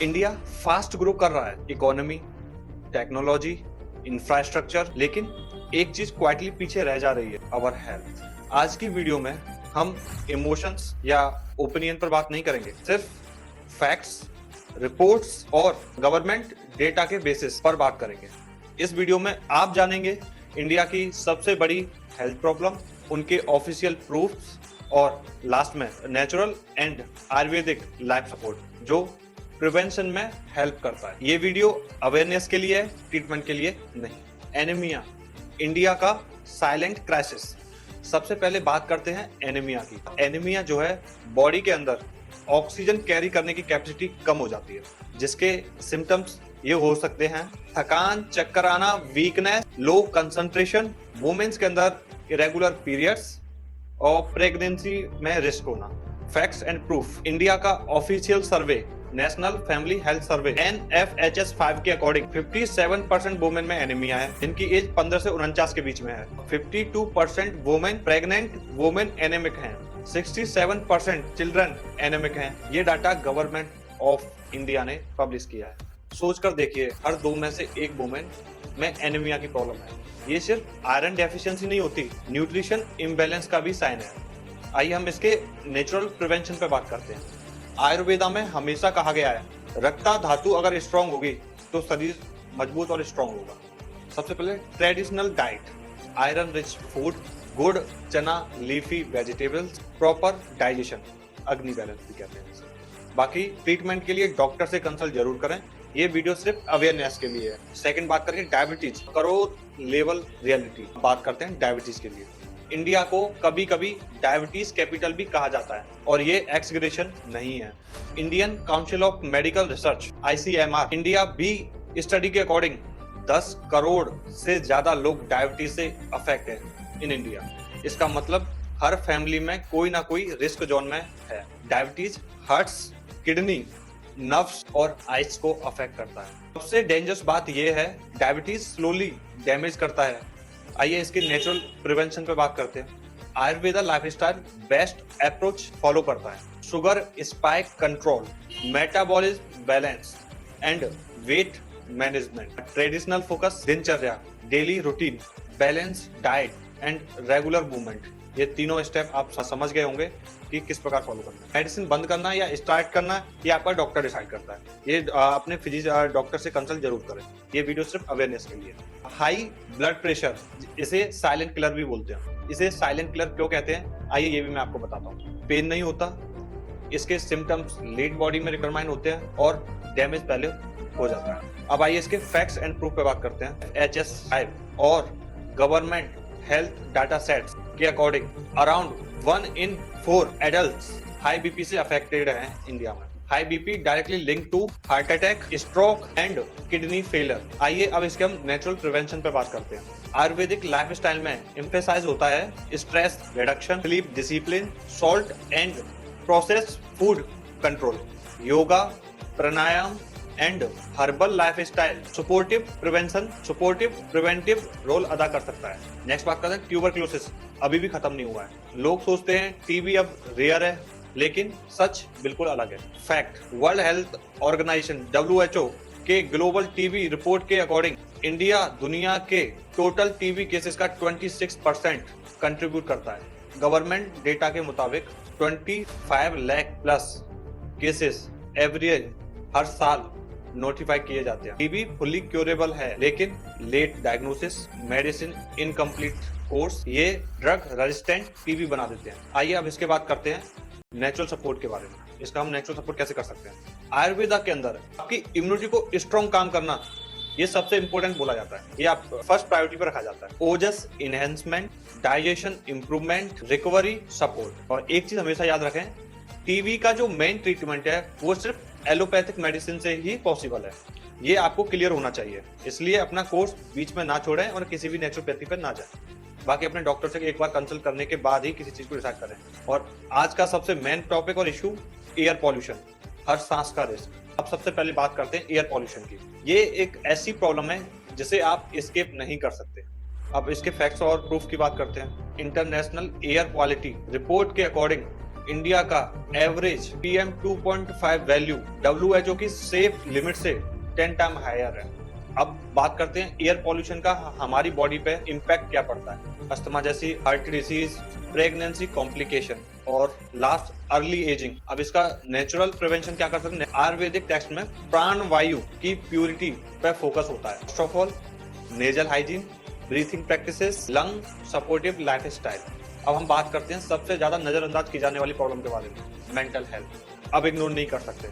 India fast grow कर रहा है, इकोनॉमी, टेक्नोलॉजी, इंफ्रास्ट्रक्चर, लेकिन एक चीज क्वाइटली पीछे रह जा रही है, आवर हेल्थ। आज की वीडियो में हम इमोशंस या ओपिनियन पर बात नहीं करेंगे, सिर्फ फैक्ट्स, रिपोर्ट्स और गवर्नमेंट डेटा के बेसिस पर बात करेंगे। इस वीडियो में आप जानेंगे इंडिया की सबसे बड़ी हेल्थ प्रॉब्लम, उनके ऑफिशियल प्रूफ्स और लास्ट में natural and Ayurvedic life support जो प्रिवेंशन में हेल्प करता है। ये वीडियो अवेयरनेस के लिए है, ट्रीटमेंट के लिए नहीं। एनीमिया, इंडिया का साइलेंट क्राइसिस। सबसे पहले बात करते हैं एनीमिया की। एनीमिया जो है, बॉडी के अंदर ऑक्सीजन कैरी करने की कैपेसिटी कम हो जाती है, जिसके सिम्टम्स ये हो सकते हैं थकान, चक्कर आना, वीकनेस, लो कंसंट्रेशन, वुमेन्स के अंदर इरेगुलर पीरियड्स और प्रेगनेंसी में रिस्क होना। Facts and proof. इंडिया का official survey, national family health survey NFHS 5 के अकॉर्डिंग 57% वुमेन में एनीमिया है, जिनकी एज 15 से 49 के बीच में है। 52% वुमेन प्रेग्नेंट वुमेन एनेमिक हैं। 67% चिल्ड्रन एनेमिक हैं। ये डाटा गवर्नमेंट ऑफ इंडिया ने पब्लिश किया है। सोचकर देखिए, हर 2 में से 1 वुमेन में एनीमिया की प्रॉब्लम है। ये सिर्फ आयरन डेफिशिएंसी नहीं होती, न्यूट्रिशन इम्बैलेंस का भी साइन है। आइए हम इसके नेचुरल प्रिवेंशन पे बात करते हैं। आयुर्वेदा में हमेशा कहा गया है, रक्ता धातु अगर स्ट्रांग होगी तो शरीर मजबूत और स्ट्रांग होगा। सबसे पहले traditional diet, iron rich food, गुड़, चना, लीफी वेजिटेबल्स, प्रॉपर डाइजेशन, अग्नि बैलेंस भी कहते हैं इसे। बाकी ट्रीटमेंट के लिए डॉक्टर से कंसल्ट जरूर करें। ये वीडियो सिर्फ अवेयरनेस के लिए है। सेकंड बात करेंगे डायबिटीज, करोड़ लेवल रियलिटी। बात करते हैं डायबिटीज के लिए। इंडिया को कभी कभी डायबिटीज कैपिटल भी कहा जाता है और ये एक्सग्रेशन नहीं है। Indian council of medical research ICMR India भी स्टडी के अकॉर्डिंग 10 करोड़ से ज्यादा लोग डायबिटीज से अफेक्ट हैं इन इंडिया। इसका मतलब हर फैमिली में कोई ना कोई रिस्क जोन में है। डायबिटीज हार्ट्स, किडनी, नर्व्स और आइज को अफेक्ट करता है। सबसे डेंजरस बात यह है, डायबिटीज स्लोली डैमेज करता है। आइए इसके नेचुरल प्रिवेंशन पे बात करते हैं। Ayurveda lifestyle best approach follow करता है। Sugar spike control, metabolism balance and weight management. Traditional focus, दिनचर्या, daily routine, balance diet and regular movement. ये तीनों स्टेप आप समझ गए होंगे कि किस प्रकार फॉलो करना है। मेडिसिन बंद करना या स्टार्ट करना ये आपका डॉक्टर डिसाइड करता है। ये अपने डॉक्टर से कंसल्ट जरूर करें। ये वीडियो सिर्फ अवेयरनेस के लिए। हाई ब्लड प्रेशर, इसे साइलेंट किलर भी बोलते हैं। इसे साइलेंट किलर क्यों कहते हैं, आइए ये भी मैं आपको बताता हूँ। पेन नहीं होता, इसके सिम्टम्स लेट बॉडी में डिटरमाइन होते हैं और डैमेज पहले हो जाता है। अब आइए इसके फैक्ट्स एंड प्रूफ पे बात करते हैं। HS5 और गवर्नमेंट हेल्थ डाटा सेट्स के according around 1 in 4 adults high BP से अफेक्टेड हैं इंडिया में। High BP directly link to heart attack, stroke and kidney failure. आइए अब इसके हम नेचुरल प्रिवेंशन पे बात करते हैं। आयुर्वेदिक लाइफस्टाइल में एम्फेसाइज होता है stress reduction, sleep discipline, salt and processed food control, yoga, pranayama and herbal lifestyle supportive preventive role अदा कर सकता है। नेक्स्ट बात करते हैं ट्यूबरक्लोसिस, अभी भी खत्म नहीं हुआ है। लोग सोचते हैं टीबी अब रेयर है, लेकिन सच बिल्कुल अलग है। Fact, world health organisation WHO के ग्लोबल टीबी रिपोर्ट के अकॉर्डिंग इंडिया दुनिया के टोटल टीबी केसेस का 26% कंट्रीब्यूट करता है। गवर्नमेंट डेटा के मुताबिक 25 लाख प्लस केसेस एवरेज हर साल नोटिफाई किए जाते हैं। टीबी फुल्ली क्योरेबल है, लेकिन late diagnosis, medicine incomplete course ये ड्रग रेजिस्टेंट टीबी बना देते हैं। आइए अब इसके बात करते हैं नेचुरल सपोर्ट के बारे में। इसका हम नेचुरल सपोर्ट कैसे कर सकते हैं। आयुर्वेदा के अंदर आपकी इम्यूनिटी को स्ट्रॉन्ग काम करना ये सबसे इंपॉर्टेंट बोला जाता है। ये आप फर्स्ट प्रायोरिटी पर रखा जाता है। Ojas enhancement, digestion improvement, recovery support. और एक चीज हमेशा याद रखें, टीबी का जो मेन ट्रीटमेंट है वो सिर्फ एलोपैथिक मेडिसिन से ही पॉसिबल है। ये आपको क्लियर होना चाहिए, इसलिए अपना कोर्स बीच में ना छोड़ें और किसी भी नेचुरोपैथी पर ना जाएं। बाकी अपने डॉक्टर से एक बार कंसल्ट करने के बाद ही किसी चीज को डिसाइड करें। और आज का सबसे मेन टॉपिक और इशू, एयर पॉल्यूशन, हर सांस का रिस्क। अब सबसे पहले बात करते हैं एयर पॉल्यूशन की। ये एक ऐसी प्रॉब्लम है जिसे आप एस्केप नहीं कर सकते। अब इसके फैक्ट्स और प्रूफ की बात करते हैं। इंटरनेशनल एयर क्वालिटी रिपोर्ट के अकॉर्डिंग इंडिया का एवरेज PM 2.5 वैल्यू WHO की सेफ लिमिट से 10 टाइम हायर है। अब बात करते हैं एयर पॉल्यूशन का हमारी बॉडी पे इम्पैक्ट क्या पड़ता है। अस्थमा जैसी हार्ट डिजीज, प्रेगनेंसी कॉम्प्लिकेशन और लास्ट अर्ली एजिंग। अब इसका नेचुरल प्रिवेंशन क्या कर सकते हैं? आयुर्वेदिक टेक्स्ट में प्राण वायु की प्यूरिटी पे फोकस होता है। First of all nasal hygiene, breathing practices, lung supportive lifestyle. अब हम बात करते हैं सबसे ज्यादा नजरअंदाज की जाने वाली प्रॉब्लम के बारे में, मेंटल हेल्थ। अब इग्नोर नहीं कर सकते।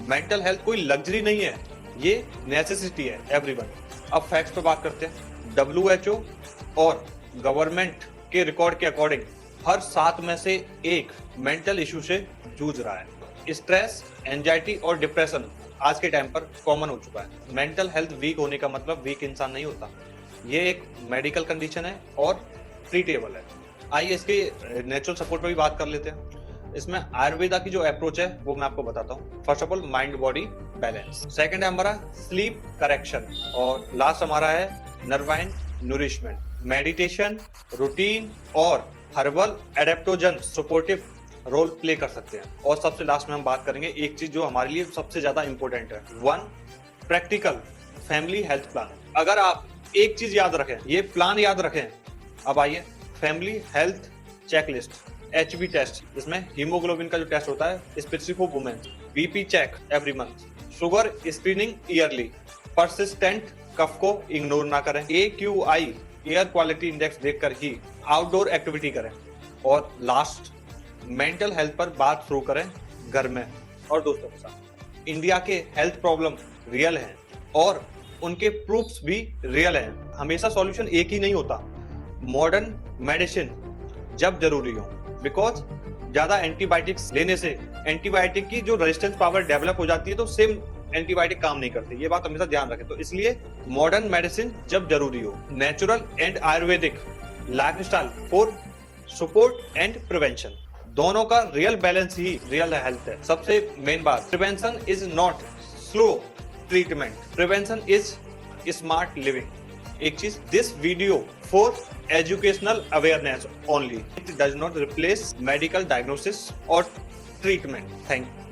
मेंटल हेल्थ कोई लग्जरी नहीं है, ये नेसेसिटी है एवरीवन। अब फैक्ट्स पे बात करते हैं। WHO और गवर्नमेंट के रिकॉर्ड के अकॉर्डिंग हर 7 में से 1 मेंटल इशू से जूझ रहा है। स्ट्रेस, एंजाइटी और डिप्रेशन आज के टाइम पर कॉमन हो चुका है। मेंटल हेल्थ वीक होने का मतलब वीक इंसान नहीं होता, ये एक मेडिकल कंडीशन है और ट्रीटेबल है। आइए इसके नेचुरल सपोर्ट पर भी बात कर लेते हैं। इसमें आयुर्वेदा की जो अप्रोच है वो मैं आपको बताता हूँ। First of all mind body balance, second है हमारा स्लीप करेक्शन और लास्ट हमारा है नर्वाइन नूरिशमेंट, मेडिटेशन, रूटीन और हर्बल एडेप्टोजन सपोर्टिव रोल प्ले कर सकते हैं। और सबसे लास्ट में हम बात करेंगे एक चीज जो हमारे लिए सबसे ज्यादा इंपॉर्टेंट है, 1 प्रैक्टिकल फैमिली हेल्थ प्लान। अगर आप एक चीज याद रखें, ये प्लान याद रखें। अब आइए family health checklist, HB test जिसमें हीमोग्लोबिन का जो टेस्ट होता है specific for women, BP check every month, sugar screening yearly, persistent cough को इग्नोर ना करें, AQI एयर क्वालिटी इंडेक्स देखकर ही आउटडोर एक्टिविटी करें और लास्ट मेंटल हेल्थ पर बात शुरू करें घर में और दोस्तों के साथ। इंडिया के हेल्थ प्रॉब्लम रियल हैं और उनके प्रूफ्स भी रियल हैं। हमेशा सॉल्यूशन एक ही नहीं होता। मॉडर्न मेडिसिन जब जरूरी हो, बिकॉज ज्यादा एंटीबायोटिक्स लेने से एंटीबायोटिक की जो रेजिस्टेंस पावर डेवलप हो जाती है तो सेम एंटीबायोटिक काम नहीं करते, ये बात हमेशा ध्यान रखें। तो इसलिए मॉडर्न मेडिसिन जब जरूरी हो, natural and Ayurvedic lifestyle for support and prevention, दोनों का रियल बैलेंस ही रियल हेल्थ है। सबसे मेन बात, prevention is not slow treatment, prevention is smart living. एक चीज, this video for educational awareness only. It does not replace medical diagnosis or treatment. Thank you.